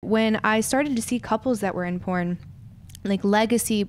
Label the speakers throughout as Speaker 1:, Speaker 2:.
Speaker 1: When I started to see couples that were in porn, like legacy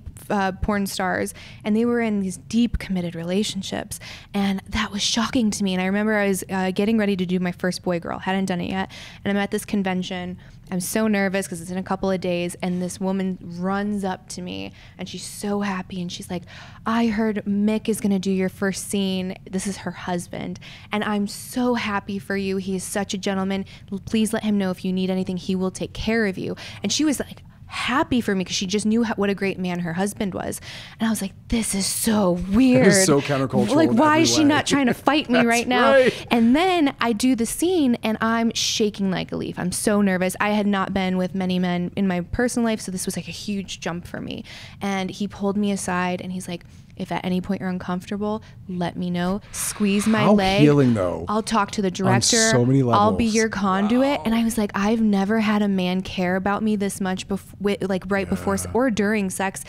Speaker 1: porn stars, and they were in these deep committed relationships, and that was shocking to me. And I remember I was getting ready to do my first boy girl, hadn't done it yet, and I'm at this convention. I'm so nervous because it's in a couple of days, and this woman runs up to me and she's so happy, and she's like, I heard Mick is gonna do your first scene. This is her husband, and I'm so happy for you. He is such a gentleman. Please let him know if you need anything, he will take care of you. And she was like happy for me because she just knew what a great man her husband was. And I was like, this is so weird.
Speaker 2: It is so countercultural.
Speaker 1: Like, why is she not trying to fight me right now?
Speaker 2: Right.
Speaker 1: And then I do the scene and I'm shaking like a leaf. I'm so nervous. I had not been with many men in my personal life, so this was like a huge jump for me. And he pulled me aside and he's like, if at any point you're uncomfortable, let me know. Squeeze my leg.
Speaker 2: How healing, though.
Speaker 1: I'll talk to the director.
Speaker 2: On so many levels.
Speaker 1: I'll be your conduit.
Speaker 2: Wow.
Speaker 1: And I was like, I've never had a man care about me this much before or during sex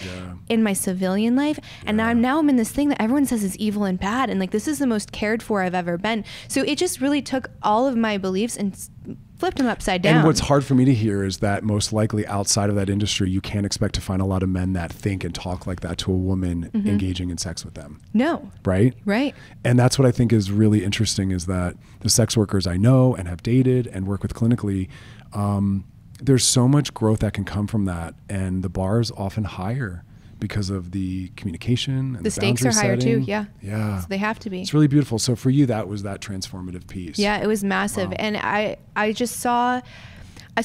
Speaker 1: in my civilian life. And now I'm in this thing that everyone says is evil and bad. And like, this is the most cared for I've ever been. So it just really took all of my beliefs and flipped them upside down.
Speaker 2: And what's hard for me to hear is that most likely outside of that industry, you can't expect to find a lot of men that think and talk like that to a woman engaging in sex with them.
Speaker 1: No.
Speaker 2: Right?
Speaker 1: Right.
Speaker 2: And that's what I think is really interesting, is that the sex workers I know and have dated and work with clinically, there's so much growth that can come from that. And the bar is often higher because of the communication and
Speaker 1: the stakes are higher too. Yeah. So they have to be.
Speaker 2: It's really beautiful. So for you, that was that transformative piece.
Speaker 1: Yeah, it was massive. Wow. And I just saw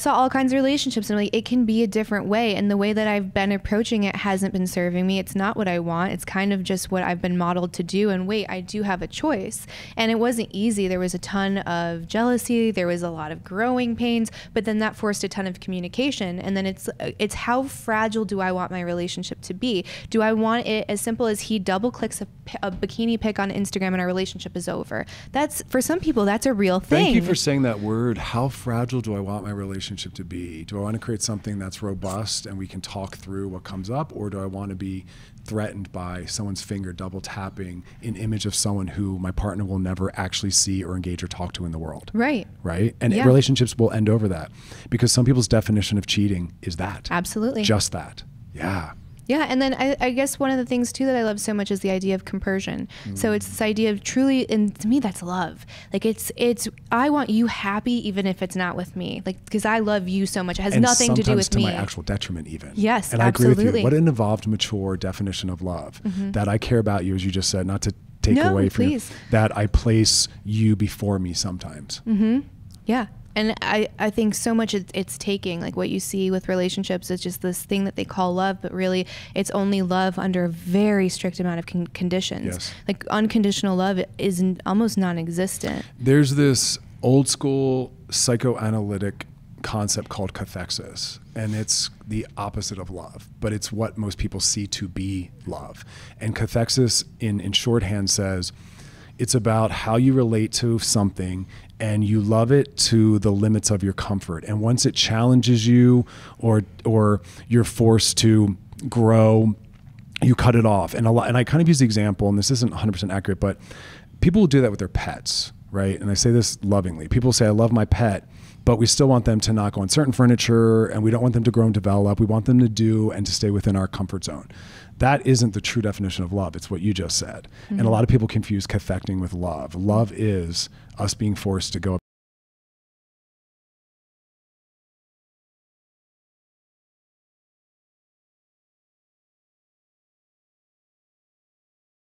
Speaker 1: all kinds of relationships, and like, it can be a different way. And the way that I've been approaching it hasn't been serving me. It's not what I want. It's kind of just what I've been modeled to do. And wait, I do have a choice. And it wasn't easy. There was a ton of jealousy. There was a lot of growing pains, but then that forced a ton of communication. And then it's how fragile do I want my relationship to be? Do I want it as simple as he double clicks a bikini pic on Instagram and our relationship is over? That's, for some people, that's a real thing.
Speaker 2: Thank you for saying that word. How fragile do I want my relationship to be? Do I want to create something that's robust and we can talk through what comes up, or do I want to be threatened by someone's finger double tapping an image of someone who my partner will never actually see or engage or talk to in the world?
Speaker 1: Right.
Speaker 2: Right? And relationships will end over that, because some people's definition of cheating is that.
Speaker 1: Absolutely.
Speaker 2: Just that. Yeah.
Speaker 1: Yeah, and then I guess one of the things too that I love so much is the idea of compersion. So it's this idea of truly, and to me that's love. Like it's I want you happy even if it's not with me. Like, because I love you so much. It has nothing to do with me.
Speaker 2: Sometimes to my actual detriment even.
Speaker 1: Yes,
Speaker 2: and
Speaker 1: absolutely.
Speaker 2: I agree with you. What an evolved, mature definition of love. That I care about you, as you just said, not to take away from you, that I place you before me sometimes.
Speaker 1: Yeah. And I think so much it's taking, like what you see with relationships, it's just this thing that they call love, but really it's only love under a very strict amount of conditions.
Speaker 2: Yes.
Speaker 1: Like unconditional love is almost non-existent.
Speaker 2: There's this old school psychoanalytic concept called cathexis, and it's the opposite of love, but it's what most people see to be love. And cathexis in shorthand says it's about how you relate to something and you love it to the limits of your comfort. And once it challenges you or you're forced to grow, you cut it off. And I kind of use the example, and this isn't 100% accurate, but people will do that with their pets, right? And I say this lovingly. People say, I love my pet, but we still want them to not go on certain furniture, and we don't want them to grow and develop. We want them to do and to stay within our comfort zone. That isn't the true definition of love. It's what you just said. And a lot of people confuse cathecting with love. Love is us being forced to go